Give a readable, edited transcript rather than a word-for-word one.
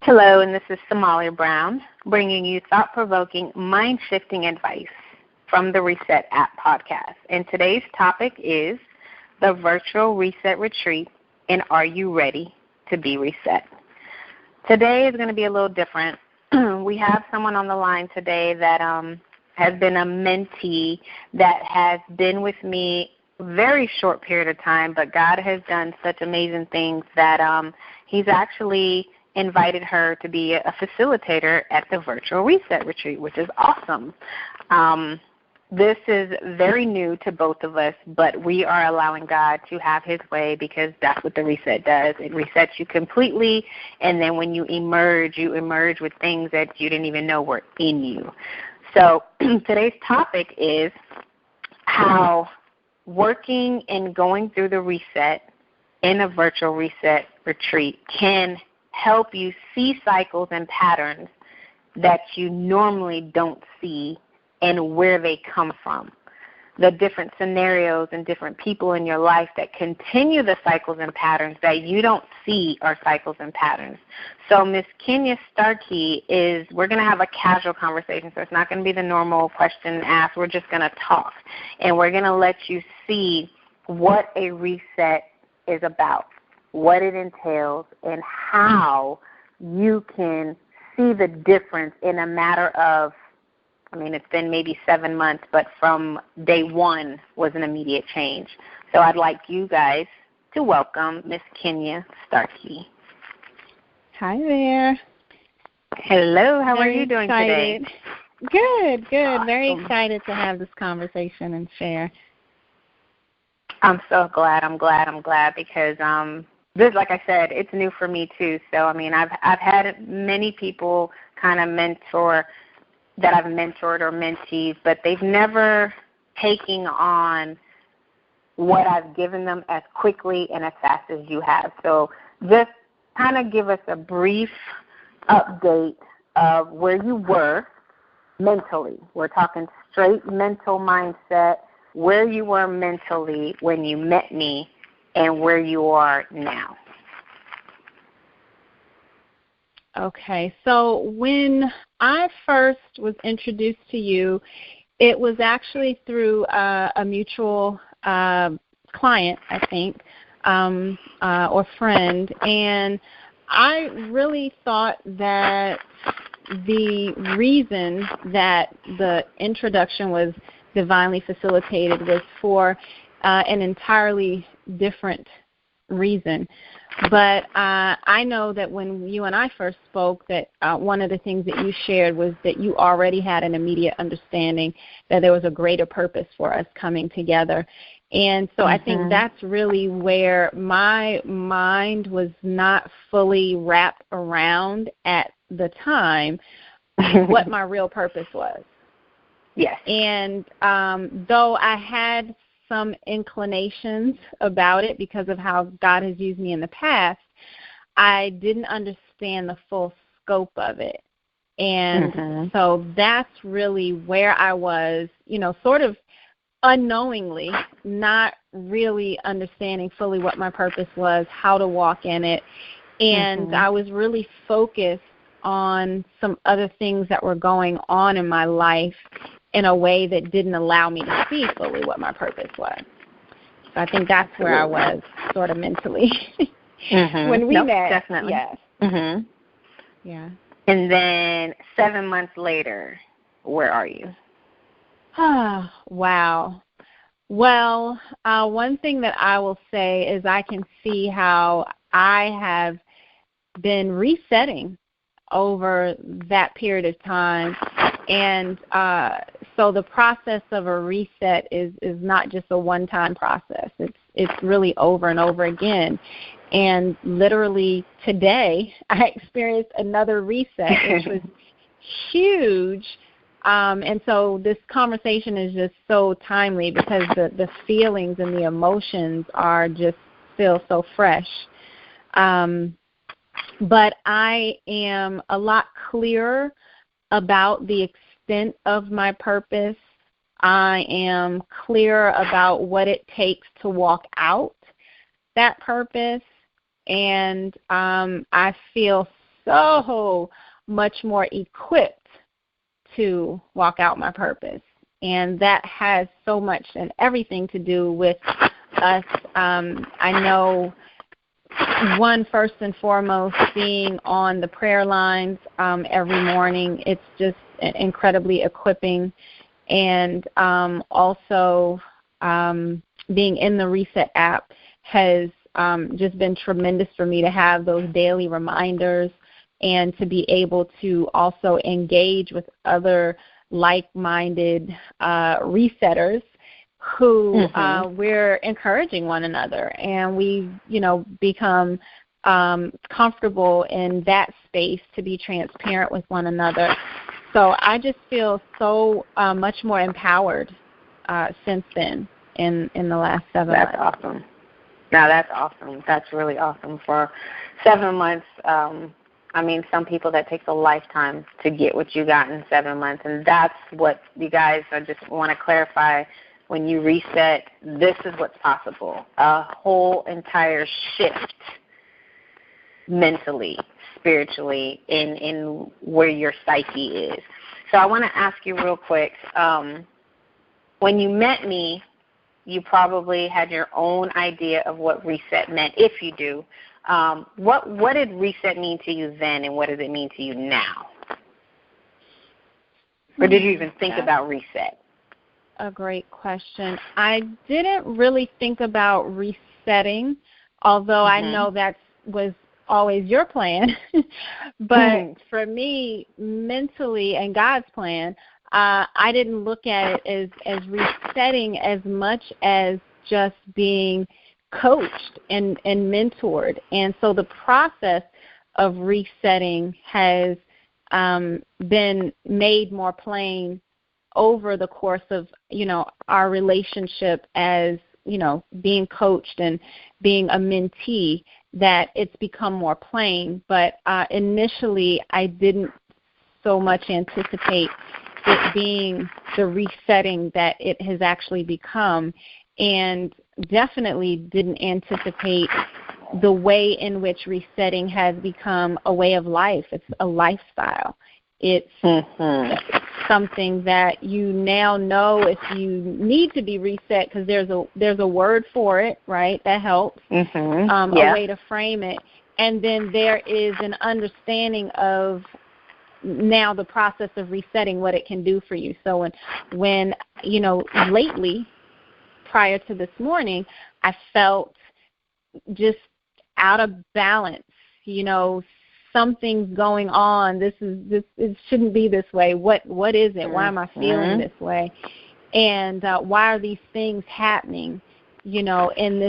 Hello, and this is Somalia Brown, bringing you thought-provoking, mind-shifting advice from the Reset App podcast. And today's topic is the Virtual Reset Retreat, and are you ready to be reset? Today is going to be a little different. We have someone on the line today that has been a mentee that has been with me a very short period of time, but God has done such amazing things that he's actually invited her to be a facilitator at the Virtual Reset Retreat, which is awesome. This is very new to both of us, but we are allowing God to have his way because that's what the reset does. It resets you completely, and then when you emerge with things that you didn't even know were in you. So today's topic is how working and going through the reset in a virtual reset retreat can help you see cycles and patterns that you normally don't see and where they come from. The different scenarios and different people in your life that continue the cycles and patterns that you don't see are cycles and patterns. So Miss Kenya Starkey we're going to have a casual conversation, so it's not going to be the normal question and ask. We're just going to talk, and we're going to let you see what a reset is about, what it entails, and how you can see the difference in a matter of, it's been maybe 7 months, but from day one was an immediate change. So I'd like you guys to welcome Miss Kenya Starkey. Hi there. Hello, how are you doing today? Good. Awesome. Very excited to have this conversation and share. I'm so glad. I'm glad because this, like I said, it's new for me too. So I've had many people kind of that I've mentored or mentees, but they've never taken on what I've given them as quickly and as fast as you have. So just kind of give us a brief update of where you were mentally. We're talking straight mental mindset, where you were mentally when you met me and where you are now. Okay, so when I first was introduced to you, it was actually through a mutual client, I think, or friend, and I really thought that the reason that the introduction was divinely facilitated was for an entirely different reason. But I know that when you and I first spoke, that one of the things that you shared was that you already had an immediate understanding that there was a greater purpose for us coming together. And so I think that's really where my mind was not fully wrapped around at the time what my real purpose was. Yes. And though I had some inclinations about it because of how God has used me in the past, I didn't understand the full scope of it. And so that's really where I was, sort of unknowingly, not really understanding fully what my purpose was, how to walk in it. And I was really focused on some other things that were going on in my life in a way that didn't allow me to see fully what my purpose was. So I think that's where I was sort of mentally when we met. Definitely. Yes. Yeah. And then 7 months later, where are you? Wow. Well, one thing that I will say is I can see how I have been resetting over that period of time. And so the process of a reset is not just a one-time process. It's really over and over again. And literally today, I experienced another reset, which was huge. And so this conversation is just so timely because the feelings and the emotions are just still so fresh. But I am a lot clearer about the extent of my purpose. I am clear about what it takes to walk out that purpose. And I feel so much more equipped to walk out my purpose. And that has so much and everything to do with us. I know, one, first and foremost, being on the prayer lines every morning, it's just incredibly equipping. And also being in the Reset app has just been tremendous for me to have those daily reminders and to be able to also engage with other like-minded resetters who we're encouraging one another, and we, become comfortable in that space to be transparent with one another. So I just feel so much more empowered since then in the last 7 months. That's awesome. Now that's awesome. That's really awesome. For 7 months, some people that takes a lifetime to get what you got in 7 months, and that's what you guys, I just want to clarify, when you reset, this is what's possible, a whole entire shift mentally, spiritually, in where your psyche is. So I want to ask you real quick, when you met me, you probably had your own idea of what reset meant, if you do. What did reset mean to you then, and what does it mean to you now? Or did you even think about reset? A great question. I didn't really think about resetting, although I know that was always your plan. But for me, mentally, and God's plan, I didn't look at it as resetting as much as just being coached and mentored. And so the process of resetting has been made more plain over the course of, our relationship as, being coached and being a mentee, that it's become more plain. But initially, I didn't so much anticipate it being the resetting that it has actually become, and definitely didn't anticipate the way in which resetting has become a way of life. It's a lifestyle. It's something that you now know if you need to be reset, because there's a word for it, right? That helps. A way to frame it. And then there is an understanding of now the process of resetting, what it can do for you. So when lately, prior to this morning, I felt just out of balance, something's going on. It shouldn't be this way. What is it? Why am I feeling this way? And why are these things happening, in this